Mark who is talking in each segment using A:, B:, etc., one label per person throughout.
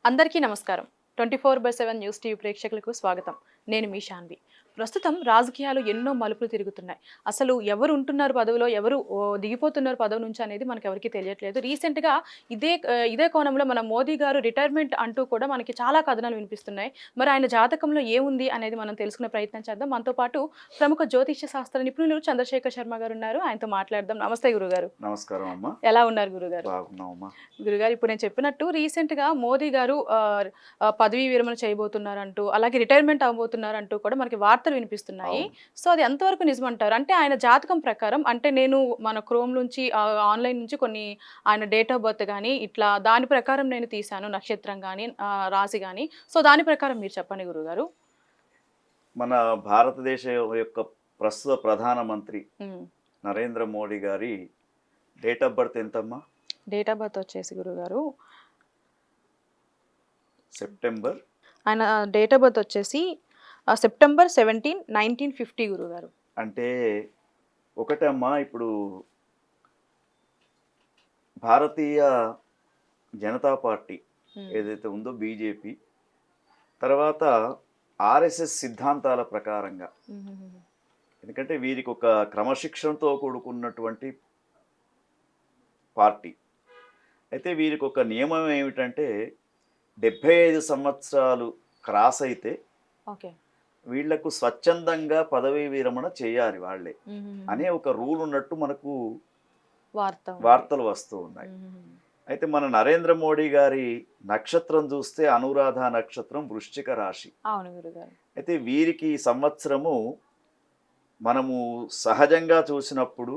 A: అందరికీ నమస్కారం. 24/7 news TV ప్రేక్షకులకు స్వాగతం. నేను మీ శాన్వి. ప్రస్తుతం రాజకీయాలు ఎన్నో మలుపులు తిరుగుతున్నాయి. అసలు ఎవరు ఉంటున్నారు పదవిలో, ఎవరు దిగిపోతున్నారు పదవి నుంచి అనేది మనకెవరికీ తెలియట్లేదు. రీసెంట్‌గా ఇదే కోణంలో మన మోదీ గారు రిటైర్మెంట్ అంటూ కూడా మనకి చాలా కథనాలు వినిపిస్తున్నాయి. మరి ఆయన జాతకంలో ఏముంది అనేది మనం తెలుసుకునే ప్రయత్నం చేద్దాం. మనతో పాటు ప్రముఖ జ్యోతిష్య శాస్త్ర నిపుణులు చంద్రశేఖర్ శర్మ గారు ఉన్నారు. ఆయనతో మాట్లాడదాం. నమస్తే గురుగారు.
B: నమస్కారం అమ్మా.
A: ఎలా ఉన్నారు గురుగారు?
B: బాగున్నామమ్మా.
A: గురుగారు, ఇప్పుడు నేను చెప్పినట్టు రీసెంట్‌గా మోదీ గారు పదవీ విరమణ చేయబోతున్నారంటూ, అలాగే రిటైర్మెంట్ అవ్వబోతున్నారంటూ కూడా మనకి వార్తలు వినిపిస్తున్నాయి. సో అది ఎంతవరకు నిజమంటారు? అంటే ఆయన జాతకం ప్రకారం, అంటే నేను మన క్రోమ్ నుంచి ఆన్‌లైన్ నుంచి కొన్ని ఆయన డేట్ ఆఫ్ బర్త్ గాని ఇట్లా దాని ప్రకారం నేను తీశాను, నక్షత్రం గాని రాశి గాని. సో దాని ప్రకారం మీరు చెప్పండి గురుగారు.
B: మన భారతదేశ యొక్క ప్రస్తుత ప్రధానమంత్రి నరేంద్ర మోడీ గారి డేట్ ఆఫ్ బర్త్ ఎంతమ్మా?
A: డేట్ ఆఫ్ బర్త్ వచ్చేసి గురుగారు
B: సెప్టెంబర్,
A: ఆయన డేట్ ఆఫ్ బర్త్ వచ్చేసి సెప్టెంబర్ 17, 1950 గురుగారు.
B: అంటే ఒకటమ్మా, ఇప్పుడు భారతీయ జనతా పార్టీ ఏదైతే ఉందో బీజేపీ, తర్వాత ఆర్ఎస్ఎస్ సిద్ధాంతాల ప్రకారంగా, ఎందుకంటే వీరికి ఒక క్రమశిక్షణతో కూడుకున్నటువంటి పార్టీ అయితే వీరికి ఒక నియమం ఏమిటంటే 75 సంవత్సరాలు క్రాస్ అయితే వీళ్లకు స్వచ్ఛందంగా పదవీ విరమణ చేయాలి వాళ్ళే అనే ఒక రూల్ ఉన్నట్టు మనకు వార్తలు వస్తూ ఉన్నాయి. అయితే మన నరేంద్ర మోడీ గారి నక్షత్రం చూస్తే అనురాధ నక్షత్రం, వృశ్చిక రాశి. అయితే వీరికి ఈ సంవత్సరము మనము సహజంగా చూసినప్పుడు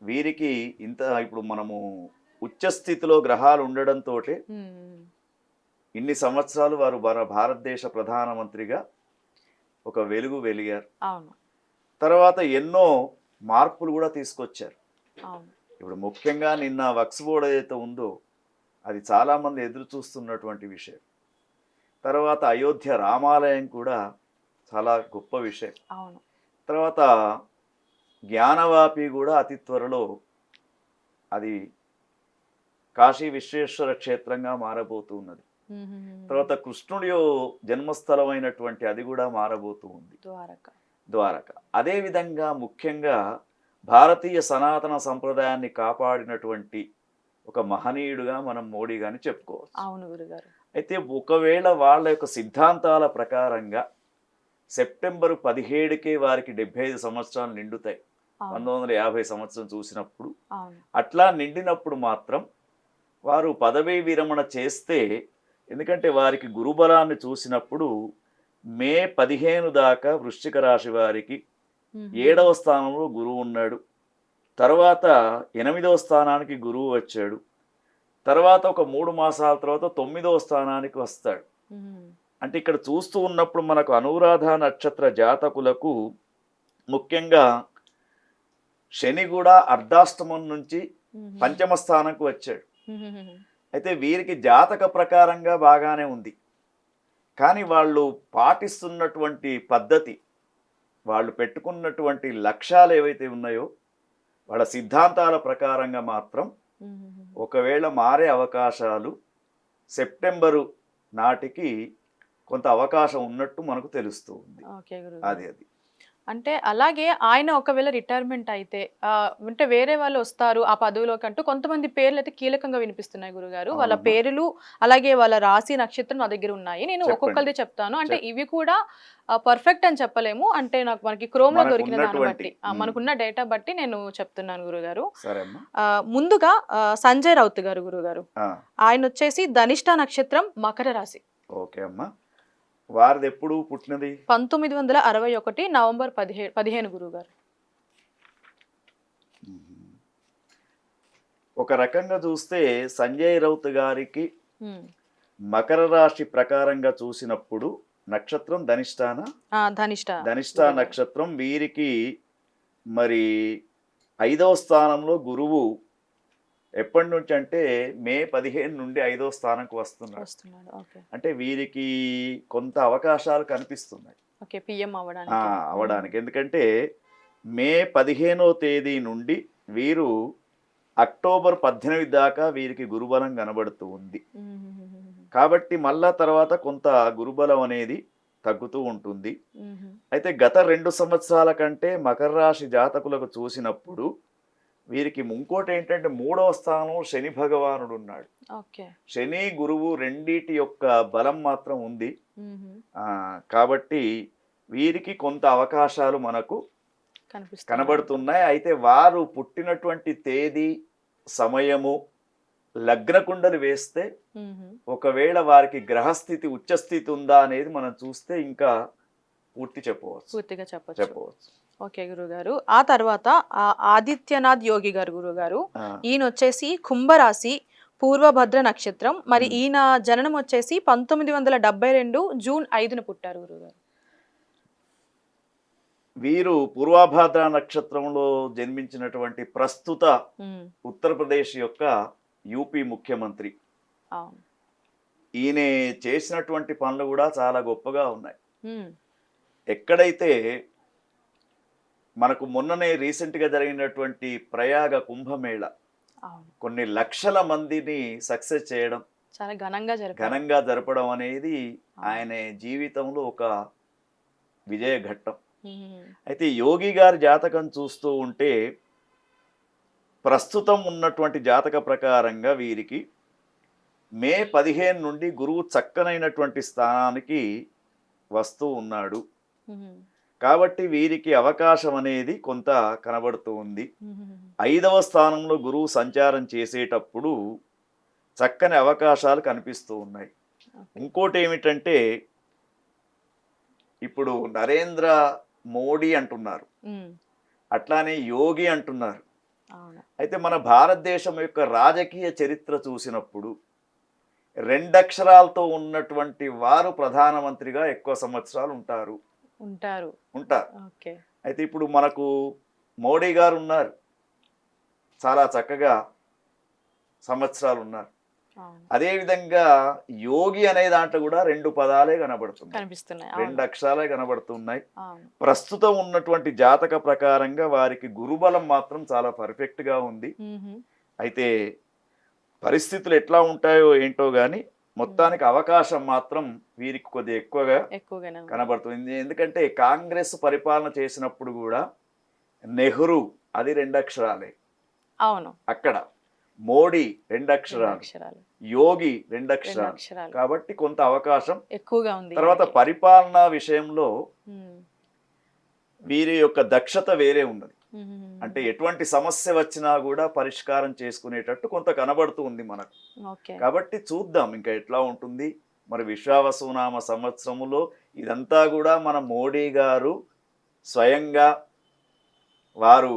B: వీరికి ఇప్పుడు మనము ఉచ్చస్థితిలో గ్రహాలు ఉండడంతో ఇన్ని సంవత్సరాలు వారు మన భారతదేశ ప్రధానమంత్రిగా ఒక వెలిగారు. తర్వాత ఎన్నో మార్పులు కూడా తీసుకొచ్చారు. ఇప్పుడు ముఖ్యంగా నిన్న వక్స్ బోర్డు ఏదైతే ఉందో అది చాలామంది ఎదురు చూస్తున్నటువంటి విషయం. తర్వాత అయోధ్య రామాలయం కూడా చాలా గొప్ప విషయం. తర్వాత జ్ఞానవాపి కూడా అతి త్వరలో అది కాశీ విశ్వేశ్వర క్షేత్రంగా మారబోతున్నది. తర్వాత కృష్ణుడి జన్మస్థలమైనటువంటి అది కూడా మారబోతూ ఉంది, ద్వారక. అదే విధంగా ముఖ్యంగా భారతీయ సనాతన సంప్రదాయాన్ని కాపాడినటువంటి ఒక మహనీయుడుగా మనం మోడీ గారిని చెప్పుకోవచ్చు. అయితే ఒకవేళ వాళ్ళ యొక్క సిద్ధాంతాల ప్రకారంగా సెప్టెంబర్ 17కే వారికి 75 సంవత్సరాలు నిండుతాయి. 1950 సంవత్సరం చూసినప్పుడు అట్లా నిండినప్పుడు మాత్రం వారు పదవీ విరమణ చేస్తే, ఎందుకంటే వారికి గురుబలాన్ని చూసినప్పుడు మే 15 దాకా వృశ్చిక రాశి వారికి 7వ స్థానంలో గురువు ఉన్నాడు. తర్వాత 8వ స్థానానికి గురువు వచ్చాడు. తర్వాత ఒక 3 మాసాల తర్వాత 9వ స్థానానికి వస్తాడు. అంటే ఇక్కడ చూస్తూ ఉన్నప్పుడు మనకు అనురాధ నక్షత్ర జాతకులకు ముఖ్యంగా శని కూడా అర్ధాష్టమం నుంచి పంచమ స్థానంకు వచ్చాడు. అయితే వీరికి జాతక ప్రకారంగా బాగానే ఉంది, కానీ వాళ్ళు పాటిస్తున్నటువంటి పద్ధతి, వాళ్ళు పెట్టుకున్నటువంటి లక్ష్యాలు ఏవైతే ఉన్నాయో వాళ్ళ సిద్ధాంతాల ప్రకారంగా మాత్రం ఒకవేళ మారే అవకాశాలు సెప్టెంబరు నాటికి కొంత అవకాశం ఉన్నట్టు మనకు తెలుస్తూ ఉంది. అది
A: అంటే అలాగే ఆయన ఒకవేళ రిటైర్మెంట్ అయితే అంటే వేరే వాళ్ళు వస్తారు ఆ పదవిలోకి అంటూ కొంతమంది పేర్లు అయితే కీలకంగా వినిపిస్తున్నాయి గురుగారు. వాళ్ళ పేర్లు అలాగే వాళ్ళ రాశి నక్షత్రం నా దగ్గర ఉన్నాయి. నేను ఒక్కొక్కరిది చెప్తాను. అంటే ఇవి కూడా పర్ఫెక్ట్ అని చెప్పలేము. అంటే మనకి క్రోమ్ లో దొరికిన దాన్ని బట్టి, మనకున్న డేటా బట్టి నేను చెప్తున్నాను గురుగారు. ముందుగా సంజయ్ రౌత్ గారు గురుగారు, ఆయన వచ్చేసి ధనిష్ట నక్షత్రం, మకర రాశి.
B: ఓకే అమ్మా. వారిది ఎప్పుడు పుట్టినది?
A: 1961 నవంబర్ 15 గురుగారు.
B: ఒక రకంగా చూస్తే సంజయ్ రౌత్ గారికి మకర రాశి ప్రకారంగా చూసినప్పుడు నక్షత్రం ధనిష్ట నక్షత్రం. వీరికి మరి 5వ స్థానంలో గురువు ఎప్పటి నుంచి అంటే మే 15 నుండి 5వ స్థానంకు వస్తున్నాడు. అంటే వీరికి కొంత అవకాశాలు కనిపిస్తున్నాయి అవడానికి. ఎందుకంటే మే 15వ తేదీ నుండి వీరు అక్టోబర్ 18 దాకా వీరికి గురుబలం కనబడుతూ ఉంది. కాబట్టి మళ్ళా తర్వాత కొంత గురుబలం అనేది తగ్గుతూ ఉంటుంది. అయితే గత 2 సంవత్సరాల కంటే మకర రాశి జాతకులకు చూసినప్పుడు వీరికి ఇంకోటి ఏంటంటే 3వ స్థానం శని భగవానుడు ఉన్నాడు. శని గురువు రెండిటి యొక్క బలం మాత్రం ఉంది. కాబట్టి వీరికి కొంత అవకాశాలు మనకు కనబడుతున్నాయి. అయితే వారు పుట్టినటువంటి తేదీ, సమయము, లగ్న కుండలు వేస్తే ఒకవేళ వారికి గ్రహస్థితి ఉచ్చస్థితి ఉందా అనేది మనం చూస్తే ఇంకా పూర్తిగా చెప్పవచ్చు.
A: ఓకే గురుగారు. ఆ తర్వాత ఆదిత్యనాథ్ యోగి గారు గురుగారు, ఈయన వచ్చేసి కుంభరాశి, పూర్వభద్ర నక్షత్రం. మరి ఈయన జననం వచ్చేసి 1972 జూన్ 5న పుట్టారు గురుగారు.
B: వీరు పూర్వభద్ర నక్షత్రంలో జన్మించినటువంటి ప్రస్తుత ఉత్తరప్రదేశ్ యొక్క యూపీ ముఖ్యమంత్రి. ఈయన చేసినటువంటి పనులు కూడా చాలా గొప్పగా ఉన్నాయి. ఎక్కడైతే మనకు మొన్ననే రీసెంట్గా జరిగినటువంటి ప్రయాగ కుంభమేళ కొన్ని లక్షల మందిని సక్సెస్ చేయడం,
A: చాలా
B: ఘనంగా జరపడం అనేది ఆయన జీవితంలో ఒక విజయ ఘట్టం. అయితే యోగి గారి జాతకం చూస్తూ ఉంటే ప్రస్తుతం ఉన్నటువంటి జాతక ప్రకారంగా వీరికి మే 15 నుండి గురువు చక్కనైనటువంటి స్థానానికి వస్తూ ఉన్నాడు. కాబట్టి వీరికి అవకాశం అనేది కొంత కనబడుతూ ఉంది. 5వ స్థానంలో గురువు సంచారం చేసేటప్పుడు చక్కని అవకాశాలు కనిపిస్తూ ఉన్నాయి. ఇంకోటి ఏమిటంటే ఇప్పుడు నరేంద్ర మోడీ అంటున్నారు, అట్లానే యోగి అంటున్నారు. అయితే మన భారతదేశం యొక్క రాజకీయ చరిత్ర చూసినప్పుడు 2 అక్షరాలతో ఉన్నటువంటి వారు ప్రధానమంత్రిగా ఎక్కువ సంవత్సరాలు ఉంటారు. అయితే ఇప్పుడు మనకు మోడీ గారు ఉన్నారు, చాలా చక్కగా సంవత్సరాలు ఉన్నారు. అదే విధంగా యోగి అనే దాంట్లో కూడా 2 పదాలే కనిపిస్తున్నాయి, 2 అక్షరాలే కనబడుతున్నాయి. ప్రస్తుతం ఉన్నటువంటి జాతక ప్రకారంగా వారికి గురుబలం మాత్రం చాలా పర్ఫెక్ట్ గా ఉంది. అయితే పరిస్థితులు ఎట్లా ఉంటాయో ఏంటో గాని మొత్తానికి అవకాశం మాత్రం వీరికి కొద్దిగా ఎక్కువగా కనబడుతుంది. ఎందుకంటే కాంగ్రెస్ పరిపాలన చేసినప్పుడు కూడా నెహ్రూ అది 2 అక్షరాలే, అక్కడ మోడీ 2 అక్షరాలు, యోగి 2 అక్షరాలు. కాబట్టి కొంత అవకాశం ఎక్కువగా ఉంది. తర్వాత పరిపాలనా విషయంలో వీరి యొక్క దక్షత వేరే ఉన్నది. అంటే ఎటువంటి సమస్య వచ్చినా కూడా పరిష్కారం చేసుకునేటట్టు కొంత కనబడుతూ ఉంది మనకు. కాబట్టి చూద్దాం ఇంకా ఎట్లా ఉంటుంది. మరి విశ్వావసునామ సంవత్సరములో ఇదంతా కూడా మన మోడీ గారు స్వయంగా వారు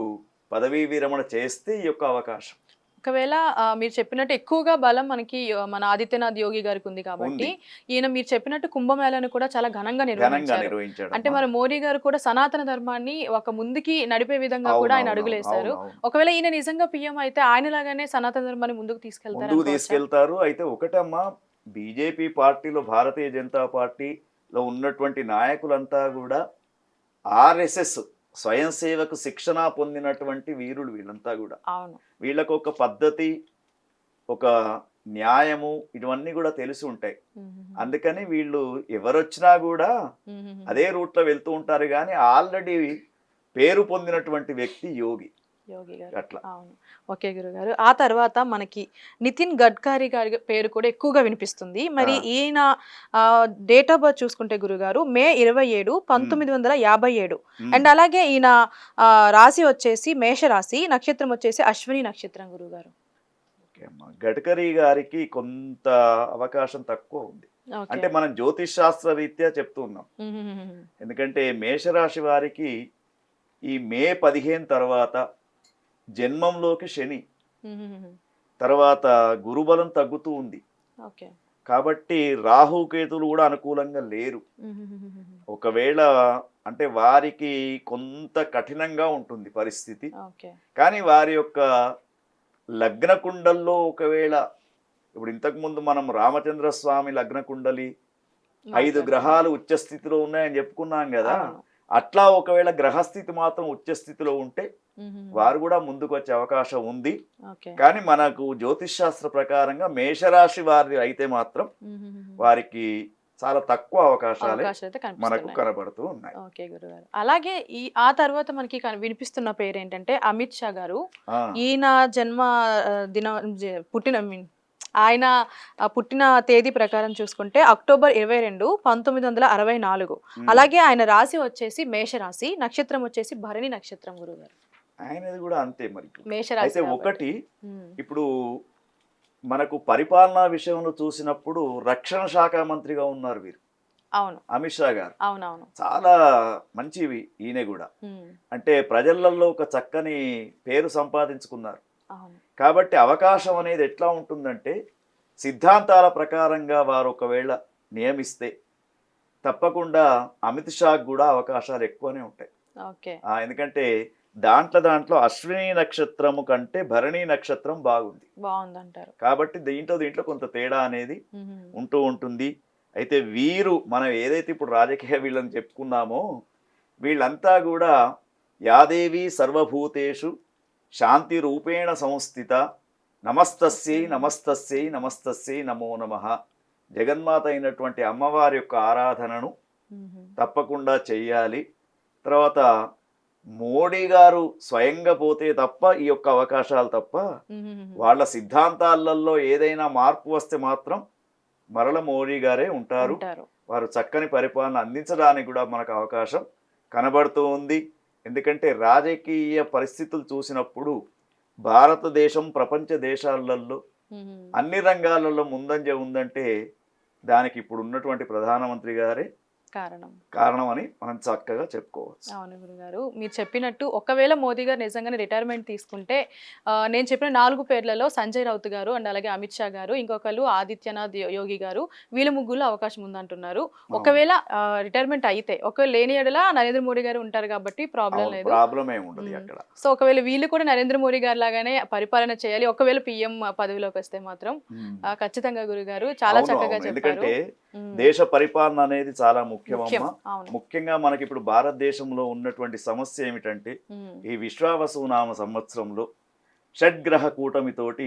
B: పదవీ విరమణ చేస్తే ఈ యొక్క అవకాశం.
A: ఒకవేళ మీరు చెప్పినట్టు ఎక్కువగా బలం మనకి మన ఆదిత్యనాథ్ యోగి గారికి ఉంది కాబట్టి ఈయన మీరు చెప్పినట్టు కుంభమేళను కూడా చాలా ఘనంగా నిర్వహించారు. అంటే మన మోడీ గారు కూడా సనాతన ధర్మాన్ని ఒక ముందుకి నడిపే విధంగా కూడా ఆయన అడుగులేశారు. ఒకవేళ ఈయన నిజంగా పిఎం అయితే ఆయన లాగానే సనాతన ధర్మాన్ని ముందుకు తీసుకెళ్తారు.
B: అయితే ఒకటమ్మా, బీజేపీ పార్టీలో, భారతీయ జనతా పార్టీలో ఉన్నటువంటి నాయకులంతా కూడా ఆర్ఎస్ఎస్ స్వయం సేవకు శిక్షణ పొందినటువంటి వీరులు వీళ్ళంతా కూడా. వీళ్ళకు ఒక పద్ధతి, ఒక న్యాయము, ఇవన్నీ కూడా తెలిసి ఉంటాయి. అందుకని వీళ్ళు ఎవరొచ్చినా కూడా అదే రూట్ లో వెళ్తూ ఉంటారు. కానీ ఆల్రెడీ పేరు పొందినటువంటి వ్యక్తి యోగి
A: గారు. అట్లా. ఓకే గురుగారు. ఆ తర్వాత మనకి నితిన్ గడ్కరీ గారి పేరు కూడా ఎక్కువగా వినిపిస్తుంది. మరి ఈయన డేట్ ఆఫ్ బర్త్ చూసుకుంటే గురుగారు మే 27, 1957. అండ్ అలాగే ఈయన రాశి వచ్చేసి మేషరాశి, నక్షత్రం వచ్చేసి అశ్విని నక్షత్రం గురుగారు.
B: గడ్కరీ గారికి కొంత అవకాశం తక్కువ ఉంది. అంటే మనం జ్యోతిష్ శాస్త్ర రీత్యా చెప్తున్నాం. ఎందుకంటే మేషరాశి వారికి ఈ మే 15 తర్వాత జన్మంలోకి శని, తర్వాత గురుబలం తగ్గుతూ ఉంది. కాబట్టి రాహుకేతులు కూడా అనుకూలంగా లేరు. ఒకవేళ అంటే వారికి కొంత కఠినంగా ఉంటుంది పరిస్థితి. కానీ వారి యొక్క లగ్న కుండల్లో ఒకవేళ ఇప్పుడు ఇంతకు ముందు మనం రామచంద్ర స్వామి లగ్న కుండలి 5 గ్రహాలు ఉచ్చస్థితిలో ఉన్నాయని చెప్పుకున్నాం కదా. అట్లా ఒకవేళ గ్రహస్థితి మాత్రం ఉచ్చస్థితిలో ఉంటే వారు కూడా ముందుకు వచ్చే అవకాశం ఉంది.
A: ఓకే.
B: కానీ మనకు జ్యోతిష్ శాస్త్ర ప్రకారంగా మేషరాశి వారి అయితే మాత్రం వారికి చాలా తక్కువ అవకాశాలే
A: అవకాశాలు అయితే
B: మనకు
A: కనిపిస్తున్నాయి.
B: కనబడుతూ ఉన్నాయి.
A: ఓకే గురుగారు. అలాగే ఆ తర్వాత మనకి వినిపిస్తున్న పేరు ఏంటంటే అమిత్ షా గారు.
B: ఆ,
A: ఈయన జన్మ పుట్టిన ఆయన పుట్టిన తేదీ ప్రకారం చూసుకుంటే అక్టోబర్ 22, 1964.
B: ఉమ్.
A: అలాగే ఆయన రాశి వచ్చేసి మేషరాశి, నక్షత్రం వచ్చేసి భరణి నక్షత్రం గురుగారు.
B: ఆయనది కూడా అంతే మరి.
A: మేషరాశి
B: అయితే
A: కాబట్టి.
B: ఒకటి
A: ఉమ్.
B: ఇప్పుడు మనకు పరిపాలనా విషయంలో చూసినప్పుడు రక్షణ శాఖ మంత్రిగా ఉన్నారు వీరు,
A: అవును
B: అమిత్ షా గారు.
A: అవునవును.
B: చాలా మంచివి ఈయన కూడా.
A: ఉమ్.
B: అంటే ప్రజలలో ఒక చక్కని పేరు సంపాదించుకున్నారు.
A: అవును.
B: కాబట్టి అవకాశం అనేది ఎట్లా ఉంటుందంటే సిద్ధాంతాల ప్రకారంగా వారు ఒకవేళ నియమిస్తే తప్పకుండా అమిత్ షాకు కూడా అవకాశాలు ఎక్కువనే ఉంటాయి.
A: ఓకే.
B: ఎందుకంటే దాంట్లో అశ్విని నక్షత్రము కంటే భరణి నక్షత్రం బాగుంది
A: బాగుందంటారు.
B: కాబట్టి దీంట్లో కొంత తేడా అనేది
A: ఉమ్.
B: ఉంటూ ఉంటుంది. అయితే వీరు మనం ఏదైతే ఇప్పుడు రాజకీయ వీళ్ళని చెప్పుకున్నామో వీళ్ళంతా కూడా యాదేవి సర్వభూతేషు శాంతి రూపేణ సంస్థిత నమస్తస్యై నమస్తస్యై నమస్తస్యై నమో నమః. జగన్మాత అయినటువంటి అమ్మవారి యొక్క ఆరాధనను
A: ఉమ్.
B: తప్పకుండా చెయ్యాలి. తర్వాత మోడీ గారు స్వయంగా పోతే తప్ప ఈ యొక్క అవకాశాలు తప్ప
A: ఉమ్.
B: వాళ్ళ సిద్ధాంతాలలో ఏదైనా మార్పు వస్తే మాత్రం మరల మోడీ గారే ఉంటారు.
A: ఉంటారు.
B: వారు చక్కని పరిపాలన అందించడానికి కూడా మనకు అవకాశం కనబడుతూ ఉంది. ఎందుకంటే రాజకీయ పరిస్థితులు చూసినప్పుడు భారతదేశం ప్రపంచ దేశాలలో
A: ఉమ్.
B: అన్ని రంగాలలో ముందంజ ఉందంటే దానికి ఇప్పుడు ఉన్నటువంటి ప్రధానమంత్రి గారే కారణం అని మనం చక్కగా చెప్పుకోవచ్చు.
A: అవును గురుగారు, మీరు చెప్పినట్టు ఒకవేళ మోదీ గారు నిజంగానే రిటైర్మెంట్ తీసుకుంటే నేను చెప్పిన 4 పేర్లలో సంజయ్ రౌత్ గారు అండ్ అలాగే అమిత్ షా గారు, ఇంకొకరు ఆదిత్యనాథ్ యోగి గారు, వీళ్ళ ముగ్గురు అవకాశం ఉందంటున్నారు. ఒకవేళ రిటైర్మెంట్ అయితే, ఒకవేళ లేని ఎడల నరేంద్ర మోడీ గారు ఉంటారు కాబట్టి ప్రాబ్లం లేదు.
B: ప్రాబ్లం ఏమి ఉండదు అక్కడ.
A: సో ఒకవేళ వీళ్ళు కూడా నరేంద్ర మోడీ గారు లాగానే పరిపాలన చేయాలి, ఒకవేళ పిఎం పదవిలోకి వస్తే మాత్రం ఖచ్చితంగా గురుగారు చాలా చక్కగా చెప్పారు.
B: ఎందుకంటే దేశ పరిపాలన అనేది చాలా ముఖ్యమమ్మా.
A: అవును.
B: ముఖ్యంగా మనకి ఇప్పుడు భారతదేశంలో ఉన్నటువంటి సమస్య ఏమిటంటే ఈ విశ్వావసునామ సంవత్సరంలో షడ్గ్రహ కూటమితోటి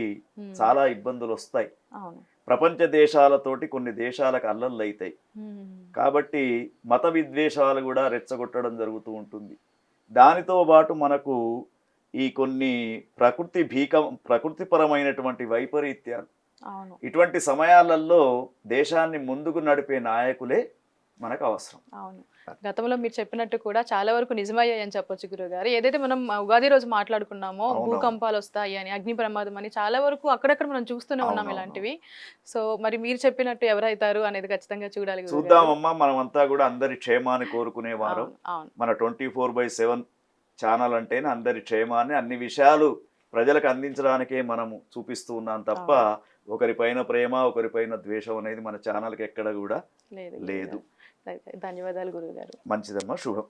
B: చాలా ఇబ్బందులు వస్తాయి.
A: అవును.
B: ప్రపంచ దేశాలతోటి కొన్ని దేశాలకు అల్లర్లు అవుతాయి. కాబట్టి మత విద్వేషాలు కూడా రెచ్చగొట్టడం జరుగుతూ ఉంటుంది. దానితో పాటు మనకు ఈ కొన్ని ప్రకృతిపరమైనటువంటి వైపరీత్యాలు,
A: అవును,
B: ఇటువంటి సమయాలలో దేశాన్ని ముందుకు నడిపే నాయకులే మనకు అవసరం.
A: అవును. గతంలో మీరు చెప్పినట్టు కూడా చాలా వరకు నిజమయ్యాయని చెప్పొచ్చు గురుగారు. ఏదైతే మనం ఉగాది రోజు మాట్లాడుకున్నామో భూకంపాలు వస్తాయి అని, అగ్ని ప్రమాదం అని, చాలా వరకు అక్కడక్కడ మనం చూస్తూనే ఉన్నాం ఇలాంటివి. సో మరి మీరు చెప్పినట్టు ఎవరైతారు అనేది ఖచ్చితంగా చూడాలి.
B: చూద్దామమ్మా, మనమంతా కూడా అందరి క్షేమాన్ని కోరుకునేవారు. మన 24/7 ఛానల్ అంటేనే అందరి క్షేమాన్ని, అన్ని విషయాలు ప్రజలకు అందించడానికే మనము చూపిస్తూ ఉన్నాం తప్ప ఒకరిపైన ప్రేమ ఒకరిపైన ద్వేషం అనేది మన ఛానల్కి ఎక్కడ కూడా లేదు.
A: ధన్యవాదాలు గురుగారు.
B: మంచిదమ్మా, శుభం.